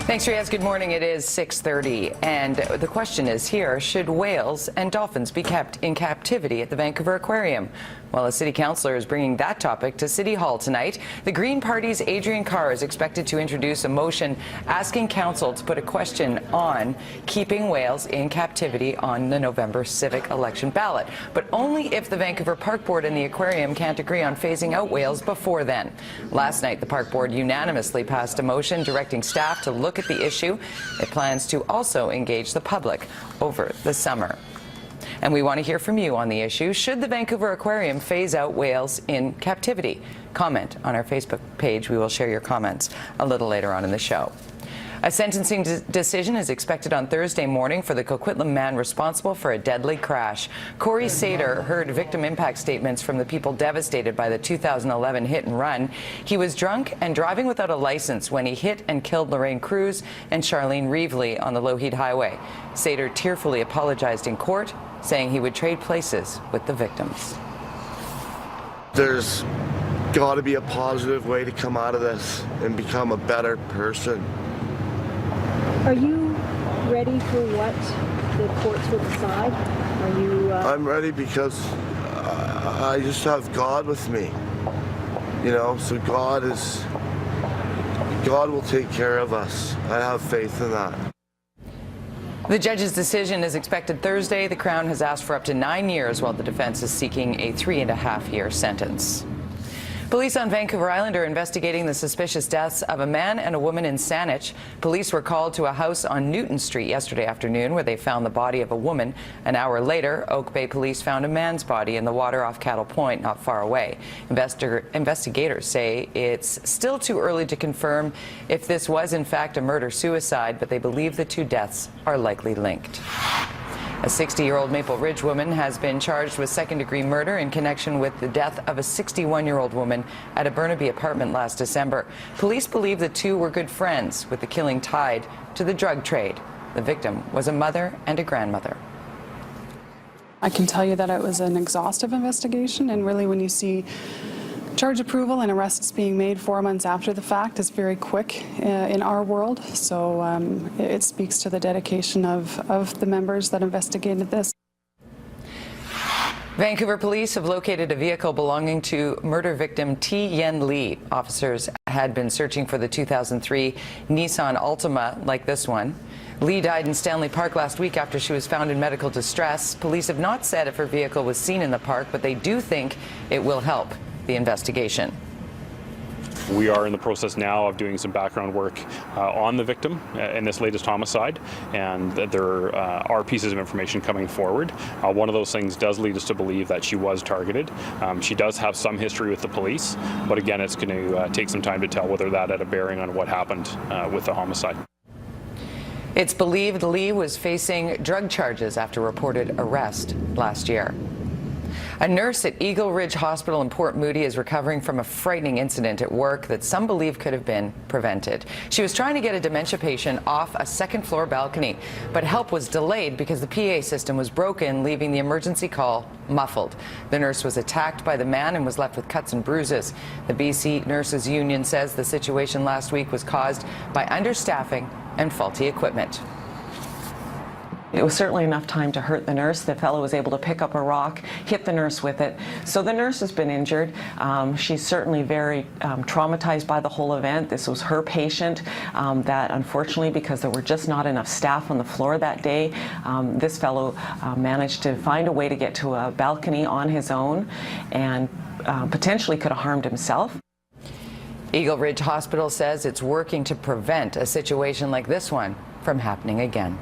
Thanks, Riaz. Good morning. It is 6:30, and the question is here: should whales and dolphins be kept in captivity at the Vancouver Aquarium? Well, a city councillor is bringing that topic to City Hall tonight. The Green Party's Adrian Carr is expected to introduce a motion asking council to put a question on keeping whales in captivity on the November civic election ballot, but only if the Vancouver Park Board and the aquarium can't agree on phasing out whales before then. Last night, the Park Board unanimously passed a motion directing staff to look at the issue. It plans to also engage the public over the summer. And we want to hear from you on the issue. Should the Vancouver Aquarium phase out whales in captivity? Comment on our Facebook page. We will share your comments a little later on in the show. A sentencing decision is expected on Thursday morning for the Coquitlam man responsible for a deadly crash. Corey Seder heard victim impact statements from the people devastated by the 2011 hit and run. He was drunk and driving without a license when he hit and killed Lorraine Cruz and Charlene Reevely on the Lougheed Highway. Seder tearfully apologized in court, saying he would trade places with the victims. There's got to be a positive way to come out of this and become a better person. Are you ready for what the courts will decide? Are you? I'm ready because I just have God with me. You know, so God will take care of us. I have faith in that. The judge's decision is expected Thursday. The Crown has asked for up to 9 years, while the defense is seeking a 3.5-year sentence. Police on Vancouver Island are investigating the suspicious deaths of a man and a woman in Saanich. Police were called to a house on Newton Street yesterday afternoon where they found the body of a woman. An hour later, Oak Bay police found a man's body in the water off Cattle Point, not far away. Investigators say it's still too early to confirm if this was in fact a murder-suicide, but they believe the two deaths are likely linked. A 60-year-old Maple Ridge woman has been charged with second-degree murder in connection with the death of a 61-year-old woman at a Burnaby apartment last December. Police believe the two were good friends, with the killing tied to the drug trade. The victim was a mother and a grandmother. I can tell you that it was an exhaustive investigation, and really when you see charge approval and arrests being made 4 months after the fact is very quick in our world. So it speaks to the dedication of the members that investigated this. Vancouver police have located a vehicle belonging to murder victim T. Yen Lee. Officers had been searching for the 2003 Nissan Altima like this one. Lee died in Stanley Park last week after she was found in medical distress. Police have not said if her vehicle was seen in the park, but they do think it will help the investigation. We are in the process now of doing some background work on the victim in this latest homicide, and there are pieces of information coming forward. One of those things does lead us to believe that she was targeted. She does have some history with the police, but again, it's going to take some time to tell whether that had a bearing on what happened with the homicide. It's believed Lee was facing drug charges after reported arrest last year. A nurse at Eagle Ridge Hospital in Port Moody is recovering from a frightening incident at work that some believe could have been prevented. She was trying to get a dementia patient off a second-floor balcony, but help was delayed because the PA system was broken, leaving the emergency call muffled. The nurse was attacked by the man and was left with cuts and bruises. The BC Nurses Union says the situation last week was caused by understaffing and faulty equipment. It was certainly enough time to hurt the nurse. The fellow was able to pick up a rock, hit the nurse with it. So the nurse has been injured. She's certainly very traumatized by the whole event. This was her patient that unfortunately, because there were just not enough staff on the floor that day, this fellow managed to find a way to get to a balcony on his own and potentially could have harmed himself. Eagle Ridge Hospital says it's working to prevent a situation like this one from happening again.